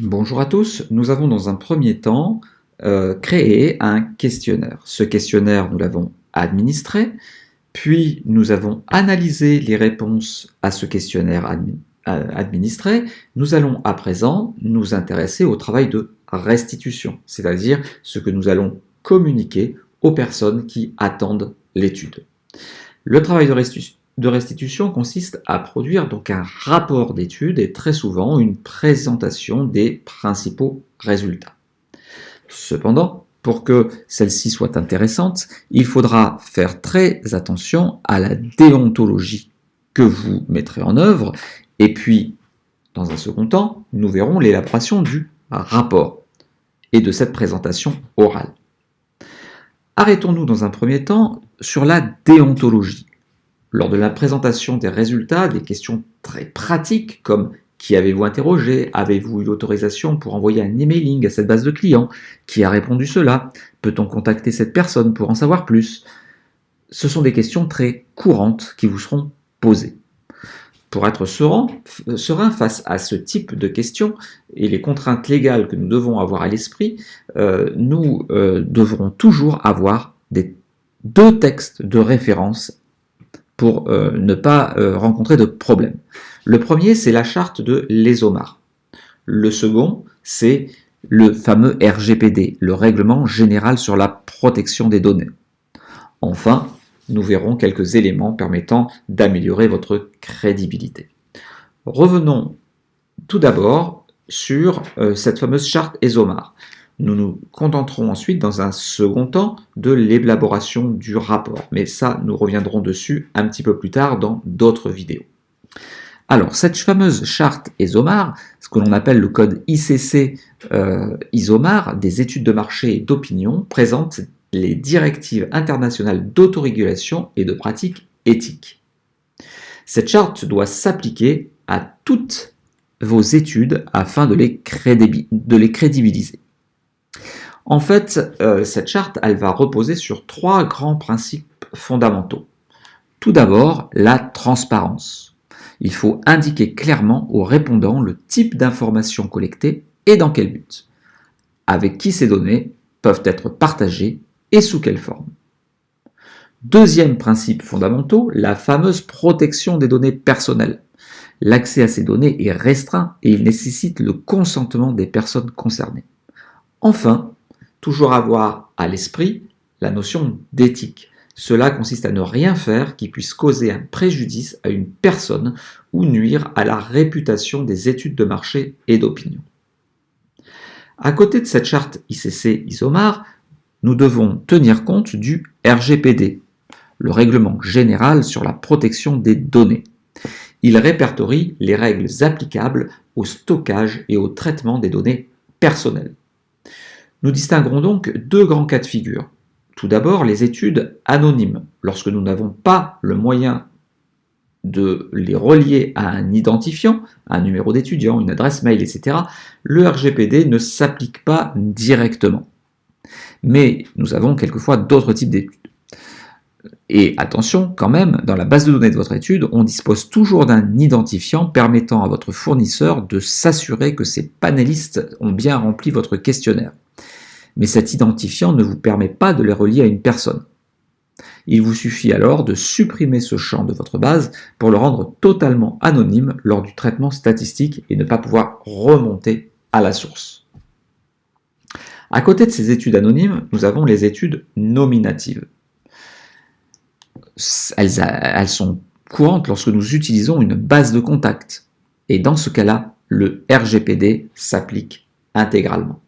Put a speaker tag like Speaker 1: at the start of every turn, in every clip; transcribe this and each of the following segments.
Speaker 1: Bonjour à tous, nous avons dans un premier temps créé un questionnaire. Ce questionnaire, nous l'avons administré, puis nous avons analysé les réponses à ce questionnaire administré. Nous allons à présent nous intéresser au travail de restitution, c'est-à-dire ce que nous allons communiquer aux personnes qui attendent l'étude. Le travail de restitution consiste à produire donc un rapport d'étude et très souvent une présentation des principaux résultats. Cependant, pour que celle-ci soit intéressante, il faudra faire très attention à la déontologie que vous mettrez en œuvre et puis, dans un second temps, nous verrons l'élaboration du rapport et de cette présentation orale. Arrêtons-nous dans un premier temps sur la déontologie. Lors de la présentation des résultats, des questions très pratiques comme qui avez-vous interrogé? Avez-vous eu l'autorisation pour envoyer un emailing à cette base de clients? Qui a répondu cela? Peut-on contacter cette personne pour en savoir plus? Ce sont des questions très courantes qui vous seront posées. Pour être serein face à ce type de questions et les contraintes légales que nous devons avoir à l'esprit, nous devrons toujours avoir deux textes de référence pour ne pas rencontrer de problème. Le premier, c'est la charte de l'ESOMAR. Le second, c'est le fameux RGPD, le Règlement général sur la protection des données. Enfin, nous verrons quelques éléments permettant d'améliorer votre crédibilité. Revenons tout d'abord sur cette fameuse charte ESOMAR. Nous nous contenterons ensuite, dans un second temps, de l'élaboration du rapport. Mais ça, nous reviendrons dessus un petit peu plus tard dans d'autres vidéos. Alors, cette fameuse charte ESOMAR, ce que l'on appelle le code ICC ISOMAR, des études de marché et d'opinion, présente les directives internationales d'autorégulation et de pratiques éthiques. Cette charte doit s'appliquer à toutes vos études afin de les crédibiliser. En fait, cette charte, elle va reposer sur trois grands principes fondamentaux. Tout d'abord, la transparence. Il faut indiquer clairement aux répondants le type d'informations collectées et dans quel but, avec qui ces données peuvent être partagées et sous quelle forme. Deuxième principe fondamental, la fameuse protection des données personnelles. L'accès à ces données est restreint et il nécessite le consentement des personnes concernées. Enfin, toujours avoir à l'esprit la notion d'éthique. Cela consiste à ne rien faire qui puisse causer un préjudice à une personne ou nuire à la réputation des études de marché et d'opinion. À côté de cette charte ICC ISOMAR, nous devons tenir compte du RGPD, le Règlement général sur la protection des données. Il répertorie les règles applicables au stockage et au traitement des données personnelles. Nous distinguerons donc deux grands cas de figure. Tout d'abord, les études anonymes. Lorsque nous n'avons pas le moyen de les relier à un identifiant, un numéro d'étudiant, une adresse mail, etc., le RGPD ne s'applique pas directement. Mais nous avons quelquefois d'autres types d'études. Et attention, quand même, dans la base de données de votre étude, on dispose toujours d'un identifiant permettant à votre fournisseur de s'assurer que ces panélistes ont bien rempli votre questionnaire. Mais cet identifiant ne vous permet pas de les relier à une personne. Il vous suffit alors de supprimer ce champ de votre base pour le rendre totalement anonyme lors du traitement statistique et ne pas pouvoir remonter à la source. À côté de ces études anonymes, nous avons les études nominatives. Elles sont courantes lorsque nous utilisons une base de contact. Et dans ce cas-là, le RGPD s'applique intégralement.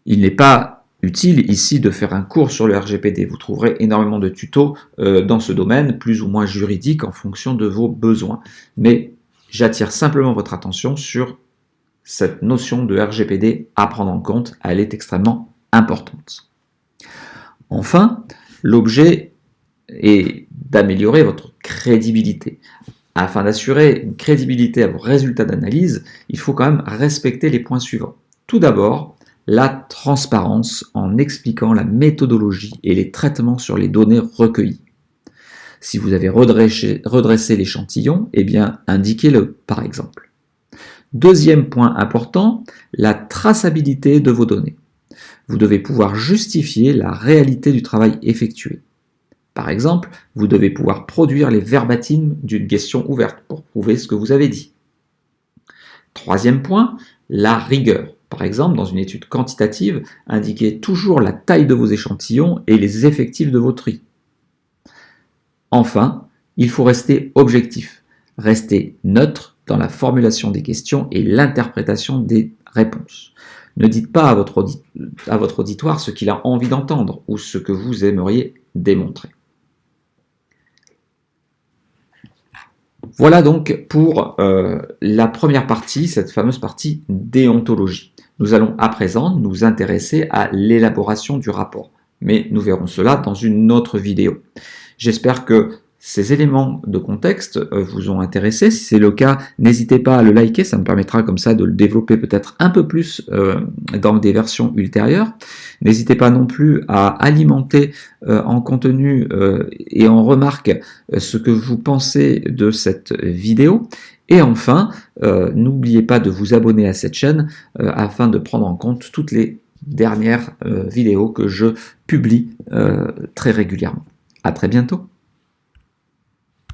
Speaker 1: Il n'est pas utile ici de faire un cours sur le RGPD. Vous trouverez énormément de tutos dans ce domaine, plus ou moins juridiques en fonction de vos besoins. Mais j'attire simplement votre attention sur cette notion de RGPD à prendre en compte. Elle est extrêmement importante. Enfin, l'objet est d'améliorer votre crédibilité. Afin d'assurer une crédibilité à vos résultats d'analyse, il faut quand même respecter les points suivants. Tout d'abord, la transparence en expliquant la méthodologie et les traitements sur les données recueillies. Si vous avez redressé l'échantillon, eh bien, indiquez-le, par exemple. Deuxième point important, la traçabilité de vos données. Vous devez pouvoir justifier la réalité du travail effectué. Par exemple, vous devez pouvoir produire les verbatims d'une question ouverte pour prouver ce que vous avez dit. Troisième point, la rigueur. Par exemple, dans une étude quantitative, indiquez toujours la taille de vos échantillons et les effectifs de vos tris. Enfin, il faut rester objectif, rester neutre dans la formulation des questions et l'interprétation des réponses. Ne dites pas à votre auditoire ce qu'il a envie d'entendre ou ce que vous aimeriez démontrer. Voilà donc pour la première partie, cette fameuse partie déontologie. Nous allons à présent nous intéresser à l'élaboration du rapport, mais nous verrons cela dans une autre vidéo. J'espère que ces éléments de contexte vous ont intéressé. Si c'est le cas, n'hésitez pas à le liker, ça me permettra comme ça de le développer peut-être un peu plus dans des versions ultérieures. N'hésitez pas non plus à alimenter en contenu et en remarques ce que vous pensez de cette vidéo. Et enfin, n'oubliez pas de vous abonner à cette chaîne afin de prendre en compte toutes les dernières vidéos que je publie très régulièrement. À très bientôt.